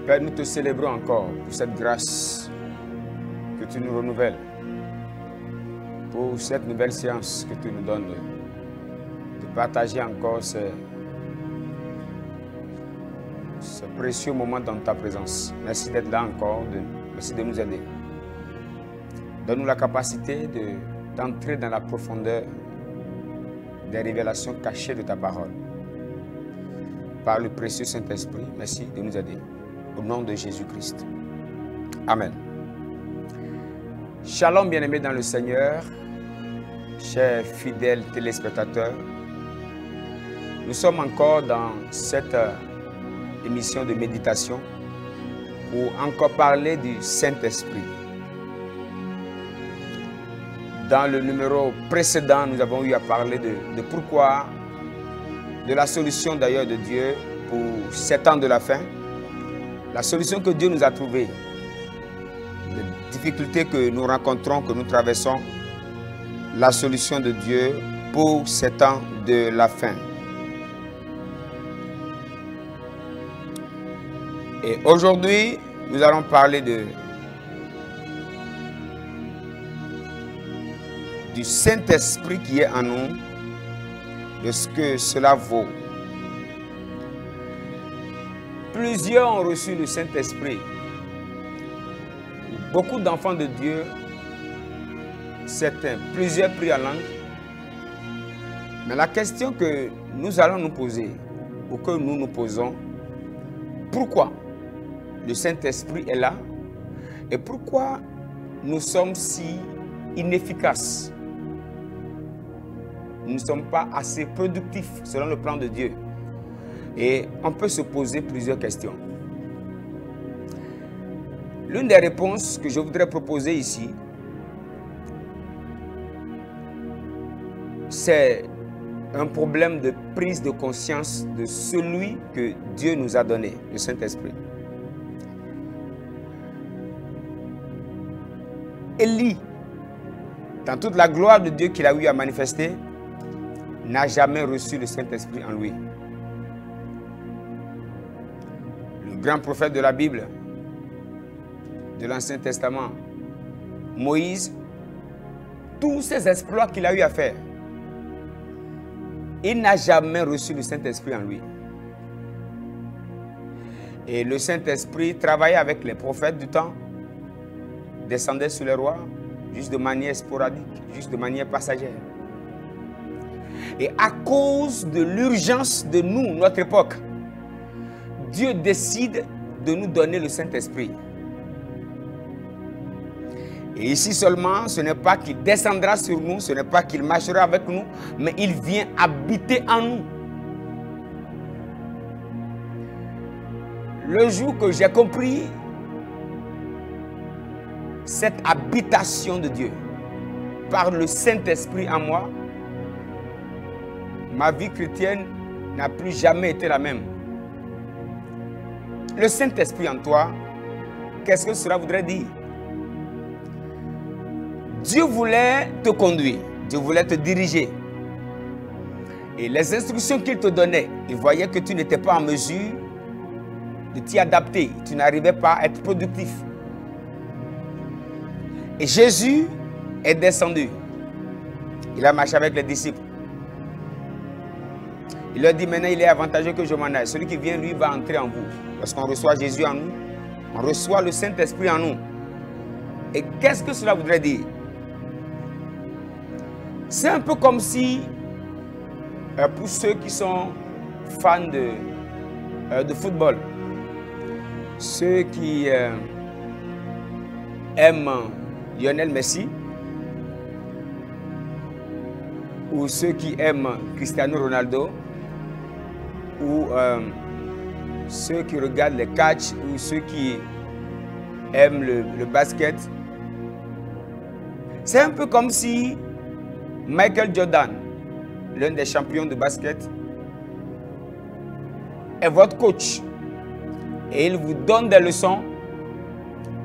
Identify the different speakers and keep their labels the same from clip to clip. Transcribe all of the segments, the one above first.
Speaker 1: Père, nous te célébrons encore pour cette grâce que tu nous renouvelles, pour cette nouvelle séance que tu nous donnes, de partager encore ce précieux moment dans ta présence. Merci d'être là encore, merci de nous aider. Donne-nous la capacité d'entrer dans la profondeur des révélations cachées de ta parole. Par le précieux Saint-Esprit, merci de nous aider. Au nom de Jésus-Christ. Amen. Shalom, bien-aimés dans le Seigneur, chers fidèles téléspectateurs. Nous sommes encore dans cette émission de méditation pour encore parler du Saint-Esprit. Dans le numéro précédent, nous avons eu à parler de pourquoi, de la solution d'ailleurs de Dieu pour ces temps de la fin. La solution que Dieu nous a trouvée, les difficultés que nous rencontrons, que nous traversons, la solution de Dieu pour ces temps de la fin. Et aujourd'hui, nous allons parler du Saint-Esprit qui est en nous, de ce que cela vaut. Plusieurs ont reçu le Saint-Esprit. Beaucoup d'enfants de Dieu, certains, plusieurs prient en langue. Mais la question que nous allons nous poser, ou que nous nous posons, pourquoi le Saint-Esprit est là et pourquoi nous sommes si inefficaces? Nous ne sommes pas assez productifs selon le plan de Dieu. Et on peut se poser plusieurs questions. L'une des réponses que je voudrais proposer ici, c'est un problème de prise de conscience de celui que Dieu nous a donné, le Saint-Esprit. Élie, dans toute la gloire de Dieu qu'il a eu à manifester, n'a jamais reçu le Saint-Esprit en lui. Le grand prophète de la Bible, de l'Ancien Testament, Moïse, tous ces exploits qu'il a eu à faire, il n'a jamais reçu le Saint-Esprit en lui. Et le Saint-Esprit travaillait avec les prophètes du temps, descendait sur les rois, juste de manière sporadique, juste de manière passagère. Et à cause de l'urgence de nous, notre époque, Dieu décide de nous donner le Saint-Esprit. Et ici seulement, ce n'est pas qu'il descendra sur nous, ce n'est pas qu'il marchera avec nous, mais il vient habiter en nous. Le jour que j'ai compris cette habitation de Dieu par le Saint-Esprit en moi, ma vie chrétienne n'a plus jamais été la même. Le Saint-Esprit en toi, qu'est-ce que cela voudrait dire? Dieu voulait te conduire, Dieu voulait te diriger. Et les instructions qu'il te donnait, il voyait que tu n'étais pas en mesure de t'y adapter, tu n'arrivais pas à être productif. Et Jésus est descendu. Il a marché avec les disciples. Il leur dit maintenant il est avantageux que je m'en aille. Celui qui vient, lui, va entrer en vous. Lorsqu'on reçoit Jésus en nous, on reçoit le Saint-Esprit en nous. Et qu'est-ce que cela voudrait dire? C'est un peu comme si, pour ceux qui sont fans de football, ceux qui aiment Lionel Messi, ou ceux qui aiment Cristiano Ronaldo, ou ceux qui regardent les catchs, ou ceux qui aiment le basket. C'est un peu comme si Michael Jordan, l'un des champions de basket, est votre coach. Et il vous donne des leçons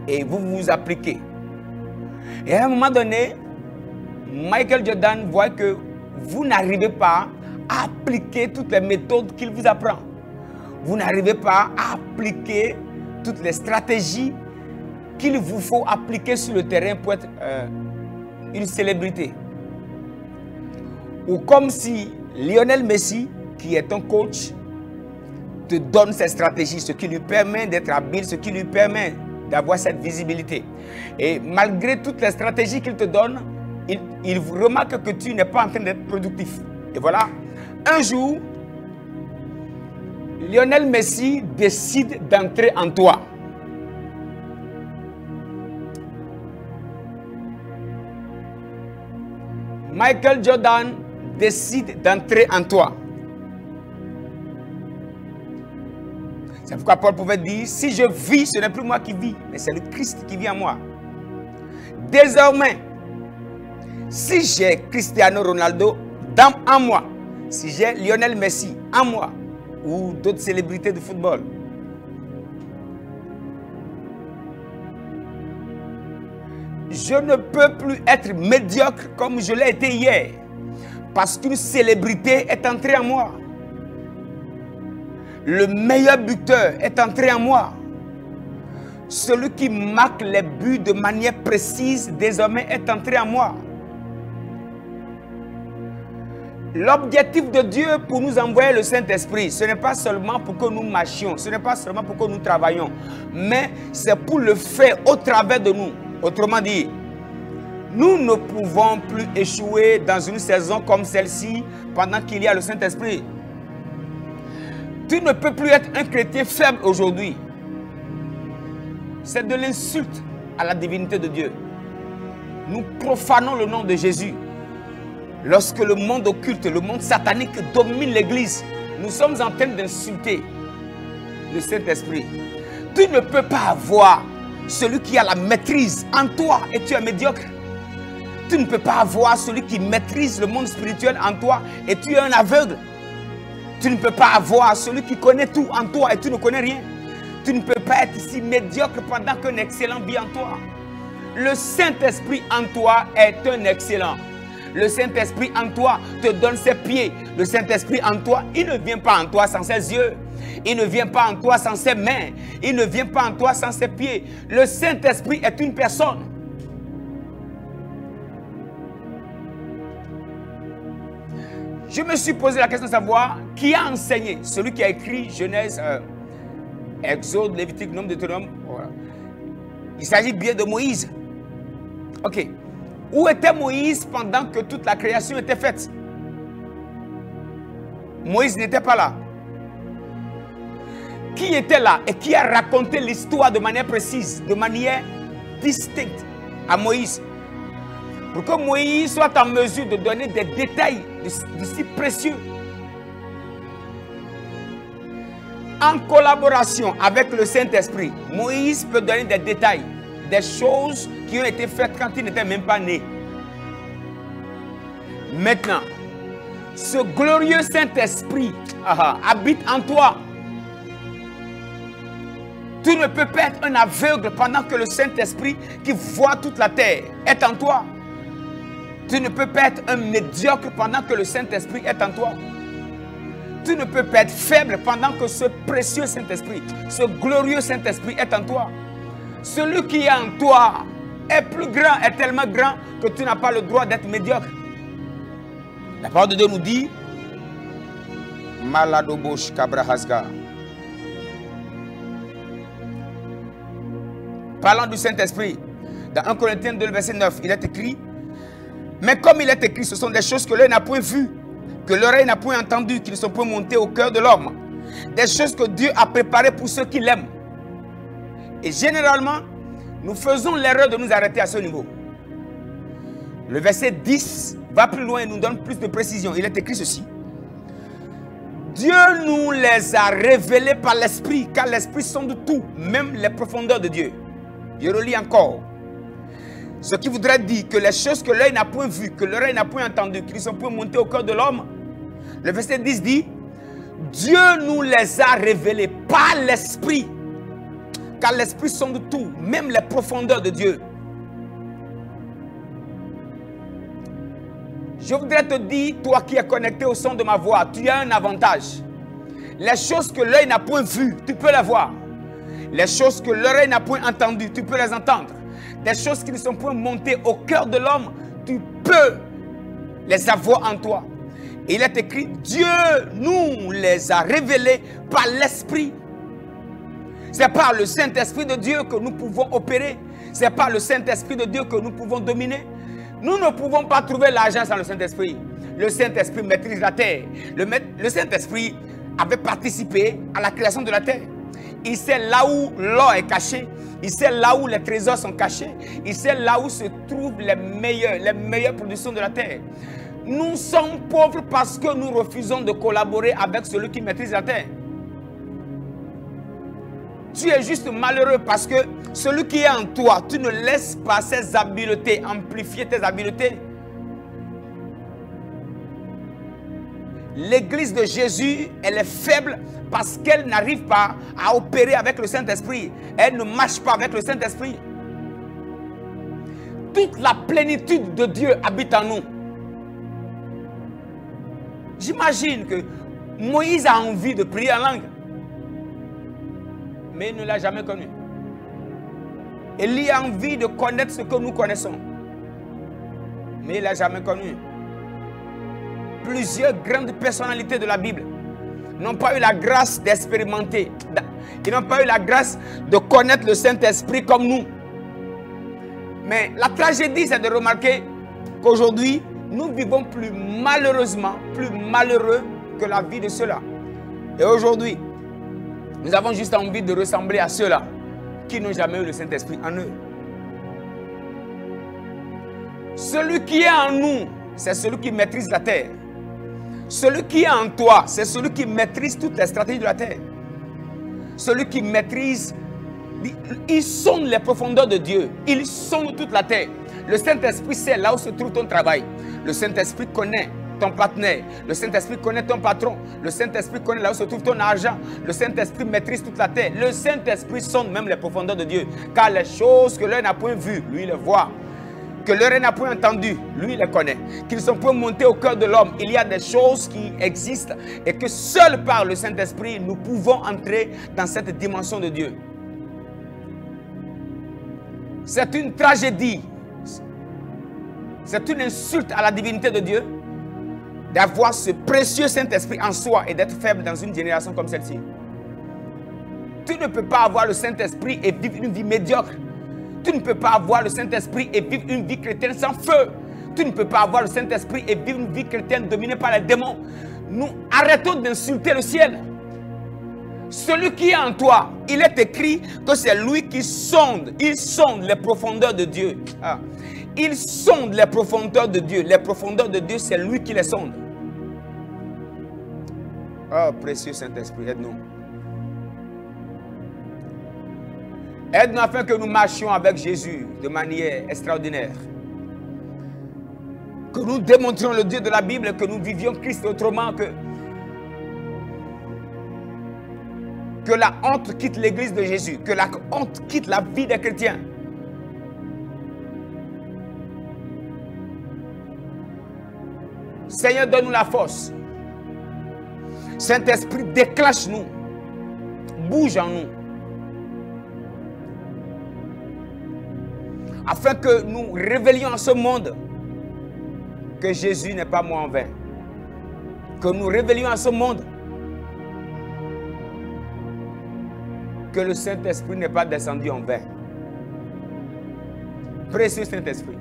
Speaker 1: et vous vous appliquez. Et à un moment donné, Michael Jordan voit que vous n'arrivez pas à appliquer toutes les méthodes qu'il vous apprend. Vous n'arrivez pas à appliquer toutes les stratégies qu'il vous faut appliquer sur le terrain pour être une célébrité. Ou comme si Lionel Messi, qui est un coach, te donne ces stratégies, ce qui lui permet d'être habile, ce qui lui permet d'avoir cette visibilité. Et malgré toutes les stratégies qu'il te donne, il remarque que tu n'es pas en train d'être productif. Et voilà, un jour, Lionel Messi décide d'entrer en toi. Michael Jordan décide d'entrer en toi. C'est pourquoi Paul pouvait dire, si je vis, ce n'est plus moi qui vis, mais c'est le Christ qui vit en moi. Désormais, si j'ai Cristiano Ronaldo en moi, si j'ai Lionel Messi en moi, ou d'autres célébrités de football, je ne peux plus être médiocre comme je l'ai été hier, parce qu'une célébrité est entrée en moi. Le meilleur buteur est entré en moi. Celui qui marque les buts de manière précise désormais est entré en moi. L'objectif de Dieu pour nous envoyer le Saint-Esprit, ce n'est pas seulement pour que nous marchions, ce n'est pas seulement pour que nous travaillions, mais c'est pour le faire au travers de nous. Autrement dit, nous ne pouvons plus échouer dans une saison comme celle-ci pendant qu'il y a le Saint-Esprit. Tu ne peux plus être un chrétien faible aujourd'hui. C'est de l'insulte à la divinité de Dieu. Nous profanons le nom de Jésus. Lorsque le monde occulte, le monde satanique domine l'Église, nous sommes en train d'insulter le Saint-Esprit. Tu ne peux pas avoir celui qui a la maîtrise en toi et tu es médiocre. Tu ne peux pas avoir celui qui maîtrise le monde spirituel en toi et tu es un aveugle. Tu ne peux pas avoir celui qui connaît tout en toi et tu ne connais rien. Tu ne peux pas être ici médiocre pendant qu'un excellent vit en toi. Le Saint-Esprit en toi est un excellent. Le Saint-Esprit en toi te donne ses pieds. Le Saint-Esprit en toi, il ne vient pas en toi sans ses yeux. Il ne vient pas en toi sans ses mains. Il ne vient pas en toi sans ses pieds. Le Saint-Esprit est une personne. Je me suis posé la question de savoir qui a enseigné. Celui qui a écrit Genèse, Exode, Lévitique, Nombre, Deutéronome. Voilà. Il s'agit bien de Moïse. Ok. Où était Moïse pendant que toute la création était faite? Moïse n'était pas là. Qui était là et qui a raconté l'histoire de manière précise, de manière distincte à Moïse? Pour que Moïse soit en mesure de donner des détails de si précieux. En collaboration avec le Saint-Esprit, Moïse peut donner des détails, des choses qui ont été faites quand il n'était même pas né. Maintenant, ce glorieux Saint-Esprit habite en toi. Tu ne peux pas être un aveugle pendant que le Saint-Esprit qui voit toute la terre est en toi. Tu ne peux pas être un médiocre pendant que le Saint-Esprit est en toi. Tu ne peux pas être faible pendant que ce précieux Saint-Esprit, ce glorieux Saint-Esprit est en toi. Celui qui est en toi est plus grand, est tellement grand que tu n'as pas le droit d'être médiocre. La parole de Dieu nous dit, Maladobosh Kabrahasga. Parlant du Saint-Esprit, dans 1 Corinthiens 2, verset 9, il est écrit, mais comme il est écrit, ce sont des choses que l'œil n'a point vues, que l'oreille n'a point entendues, qui ne sont point montées au cœur de l'homme. Des choses que Dieu a préparées pour ceux qui l'aiment. Et généralement, nous faisons l'erreur de nous arrêter à ce niveau. Le verset 10 va plus loin et nous donne plus de précision. Il est écrit ceci. Dieu nous les a révélés par l'Esprit, car l'Esprit sonde tout, même les profondeurs de Dieu. Je relis encore. Ce qui voudrait dire que les choses que l'œil n'a point vues, que l'oreille n'a point entendues, qui ne sont point montées au cœur de l'homme. Le verset 10 dit, Dieu nous les a révélés par l'Esprit, car l'Esprit sonde tout, même les profondeurs de Dieu. Je voudrais te dire, toi qui es connecté au son de ma voix, tu as un avantage. Les choses que l'œil n'a point vues, tu peux les voir. Les choses que l'oreille n'a point entendues, tu peux les entendre. Des choses qui ne sont point montées au cœur de l'homme, tu peux les avoir en toi. Et il est écrit, Dieu nous les a révélées par l'Esprit. C'est par le Saint-Esprit de Dieu que nous pouvons opérer. C'est par le Saint-Esprit de Dieu que nous pouvons dominer. Nous ne pouvons pas trouver l'argent sans le Saint-Esprit. Le Saint-Esprit maîtrise la terre. Le Saint-Esprit avait participé à la création de la terre. Il sait là où l'or est caché. Il sait là où les trésors sont cachés. Il sait là où se trouvent les meilleures productions de la terre. Nous sommes pauvres parce que nous refusons de collaborer avec celui qui maîtrise la terre. Tu es juste malheureux parce que celui qui est en toi, tu ne laisses pas ses habiletés amplifier tes habiletés. L'église de Jésus, elle est faible parce qu'elle n'arrive pas à opérer avec le Saint-Esprit. Elle ne marche pas avec le Saint-Esprit. Toute la plénitude de Dieu habite en nous. J'imagine que Moïse a envie de prier en langue, mais il ne l'a jamais connu. Élie a envie de connaître ce que nous connaissons, mais il ne l'a jamais connu. Plusieurs grandes personnalités de la Bible n'ont pas eu la grâce d'expérimenter. Ils n'ont pas eu la grâce de connaître le Saint-Esprit comme nous. Mais la tragédie, c'est de remarquer qu'aujourd'hui, nous vivons plus malheureusement, plus malheureux que la vie de ceux-là. Et aujourd'hui, nous avons juste envie de ressembler à ceux-là qui n'ont jamais eu le Saint-Esprit en eux. Celui qui est en nous, c'est celui qui maîtrise la terre. Celui qui est en toi, c'est celui qui maîtrise toutes les stratégies de la terre. Celui qui maîtrise, il sonde les profondeurs de Dieu. Il sonde toute la terre. Le Saint-Esprit sait là où se trouve ton travail. Le Saint-Esprit connaît ton partenaire. Le Saint-Esprit connaît ton patron. Le Saint-Esprit connaît là où se trouve ton argent. Le Saint-Esprit maîtrise toute la terre. Le Saint-Esprit sonde même les profondeurs de Dieu. Car les choses que l'œil n'a point vues, lui les voit. Que l'oreille n'a point entendu, lui les connaît. Qu'ils sont point montés au cœur de l'homme. Il y a des choses qui existent et que seul par le Saint-Esprit, nous pouvons entrer dans cette dimension de Dieu. C'est une tragédie. C'est une insulte à la divinité de Dieu d'avoir ce précieux Saint-Esprit en soi et d'être faible dans une génération comme celle-ci. Tu ne peux pas avoir le Saint-Esprit et vivre une vie médiocre. Tu ne peux pas avoir le Saint-Esprit et vivre une vie chrétienne sans feu. Tu ne peux pas avoir le Saint-Esprit et vivre une vie chrétienne dominée par les démons. Nous arrêtons d'insulter le ciel. Celui qui est en toi, il est écrit que c'est lui qui sonde. Il sonde les profondeurs de Dieu. Il sonde les profondeurs de Dieu. Les profondeurs de Dieu, c'est lui qui les sonde. Oh, précieux Saint-Esprit, aide-nous. Aide-nous afin que nous marchions avec Jésus de manière extraordinaire. Que nous démontrions le Dieu de la Bible, que nous vivions Christ autrement que la honte quitte l'église de Jésus, que la honte quitte la vie des chrétiens. Seigneur, donne-nous la force. Saint-Esprit, déclenche-nous. Bouge en nous. Afin que nous révélions à ce monde que Jésus n'est pas mort en vain. Que nous révélions à ce monde que le Saint-Esprit n'est pas descendu en vain. Précieux Saint-Esprit,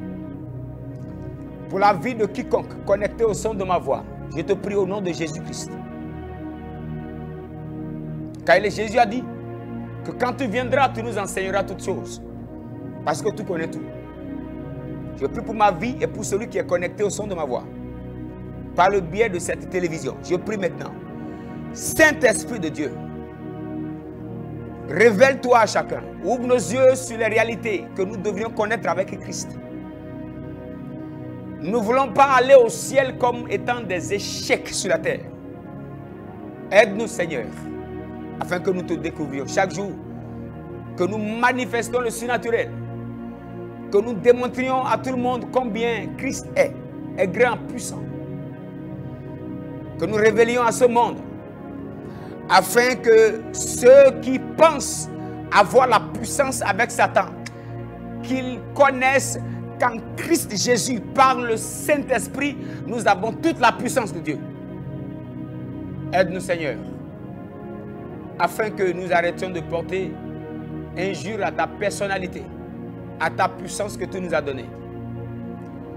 Speaker 1: pour la vie de quiconque connecté au son de ma voix, je te prie au nom de Jésus-Christ. Car Jésus a dit que quand tu viendras, tu nous enseigneras toutes choses. Parce que tu connais tout. Je prie pour ma vie et pour celui qui est connecté au son de ma voix. Par le biais de cette télévision. Je prie maintenant. Saint-Esprit de Dieu, révèle-toi à chacun. Ouvre nos yeux sur les réalités que nous devrions connaître avec Christ. Nous ne voulons pas aller au ciel comme étant des échecs sur la terre. Aide-nous, Seigneur, afin que nous te découvrions chaque jour. Que nous manifestons le surnaturel. Que nous démontrions à tout le monde combien Christ est grand, puissant. Que nous révélions à ce monde, afin que ceux qui pensent avoir la puissance avec Satan. Qu'ils connaissent qu'en Christ Jésus, par le Saint-Esprit, nous avons toute la puissance de Dieu. Aide-nous, Seigneur, afin que nous arrêtions de porter injure à ta personnalité, à ta puissance que tu nous as donnée.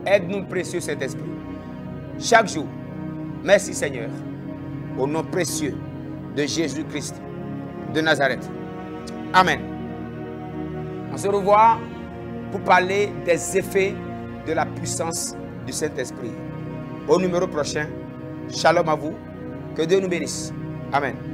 Speaker 1: Aide-nous, précieux Saint-Esprit, chaque jour. Merci, Seigneur, au nom précieux de Jésus-Christ de Nazareth. Amen. On se revoit pour parler des effets de la puissance du Saint-Esprit. Au numéro prochain, shalom à vous. Que Dieu nous bénisse. Amen.